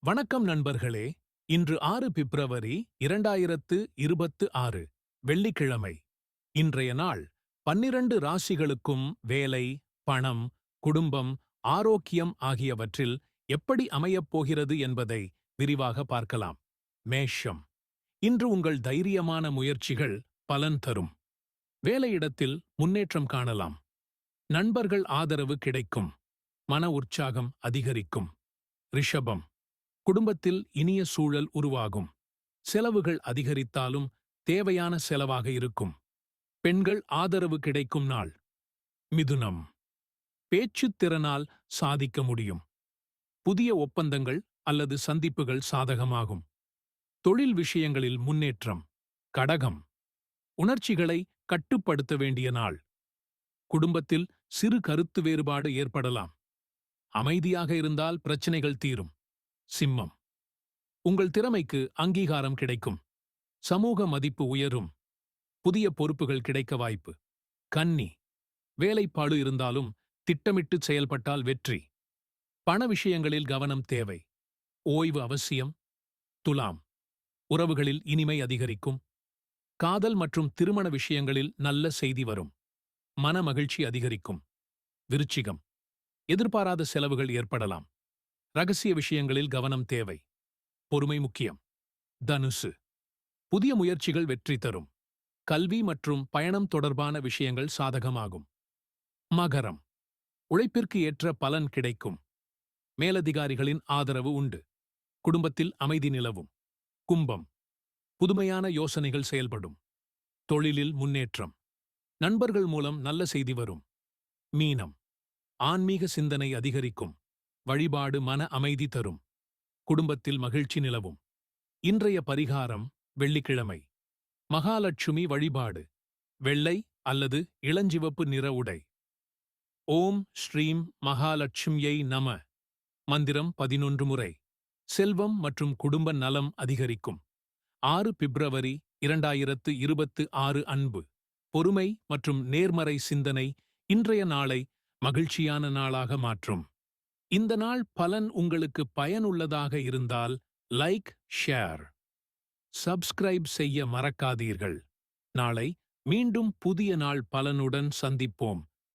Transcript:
வணக்கம் நண்பர்களே. இன்று 6 பிப்ரவரி 2026 வெள்ளிக்கிழமை. இன்றைய நாள் 12 ராசிகளுக்கும் வேலை, பணம், குடும்பம், ஆரோக்கியம் ஆகியவற்றில் எப்படி அமையப் போகிறது என்பதை விரிவாக பார்க்கலாம். மேஷம். இன்று உங்கள் தைரியமான முயற்சிகள் பலன் தரும். வேலையிடத்தில் முன்னேற்றம் காணலாம். நண்பர்கள் ஆதரவு கிடைக்கும். மன உற்சாகம் அதிகரிக்கும். ரிஷபம். குடும்பத்தில் இனிய சூழல் உருவாகும். செலவுகள் அதிகரித்தாலும் தேவையான செலவாக இருக்கும். பெண்கள் ஆதரவு கிடைக்கும் நாள். மிதுனம். பேச்சுத் திறனால் சாதிக்க முடியும். புதிய ஒப்பந்தங்கள் அல்லது சந்திப்புகள் சாதகமாகும். தொழில் விஷயங்களில் முன்னேற்றம். கடகம். உணர்ச்சிகளை கட்டுப்படுத்த வேண்டிய நாள். குடும்பத்தில் சிறு கருத்து வேறுபாடு ஏற்படலாம். அமைதியாக இருந்தால் பிரச்சனைகள் தீரும். சிம்மம். உங்கள் திறமைக்கு அங்கீகாரம் கிடைக்கும். சமூக மதிப்பு உயரும். புதிய பொறுப்புகள் கிடைக்க வாய்ப்பு. கன்னி. வேலைப்பாடு இருந்தாலும் திட்டமிட்டு செயல்பட்டால் வெற்றி. பண விஷயங்களில் கவனம் தேவை. ஓய்வு அவசியம். துலாம். உறவுகளில் இனிமை அதிகரிக்கும். காதல் மற்றும் திருமண விஷயங்களில் நல்ல செய்தி வரும். மன மகிழ்ச்சி அதிகரிக்கும். விருச்சிகம். எதிர்பாராத செலவுகள் ஏற்படலாம். ரகசிய விஷயங்களில் கவனம் தேவை. பொறுமை முக்கியம். தனுசு. புதிய முயற்சிகள் வெற்றி தரும். கல்வி மற்றும் பயணம் தொடர்பான விஷயங்கள் சாதகமாகும். மகரம். உழைப்பிற்கு ஏற்ற பலன் கிடைக்கும். மேலதிகாரிகளின் ஆதரவு உண்டு. குடும்பத்தில் அமைதி நிலவும். கும்பம். புதுமையான யோசனைகள் செயல்படும். தொழிலில் முன்னேற்றம். நண்பர்கள் மூலம் நல்ல செய்தி வரும். மீனம். ஆன்மீக சிந்தனை அதிகரிக்கும். வழிபாடு மன அமைதி தரும். குடும்பத்தில் மகிழ்ச்சி நிலவும். இன்றைய பரிகாரம் வெள்ளிக்கிழமை. மகாலட்சுமி வழிபாடு. வெள்ளை அல்லது இளஞ்சிவப்பு நிற உடை. ஓம் ஸ்ரீம் மகாலட்சுமியை நம. மந்திரம் 11 முறை. செல்வம் மற்றும் குடும்ப நலம் அதிகரிக்கும். 6 பிப்ரவரி 2026 அன்பு, பொறுமை மற்றும் நேர்மறை சிந்தனை இன்றைய நாளை மகிழ்ச்சியான நாளாக மாற்றும். இந்த நாள் பலன் உங்களுக்கு பயனுள்ளதாக இருந்தால் லைக், ஷேர், சப்ஸ்கிரைப் செய்ய மறக்காதீர்கள். நாளை மீண்டும் புதிய நாள் பலனுடன் சந்திப்போம்.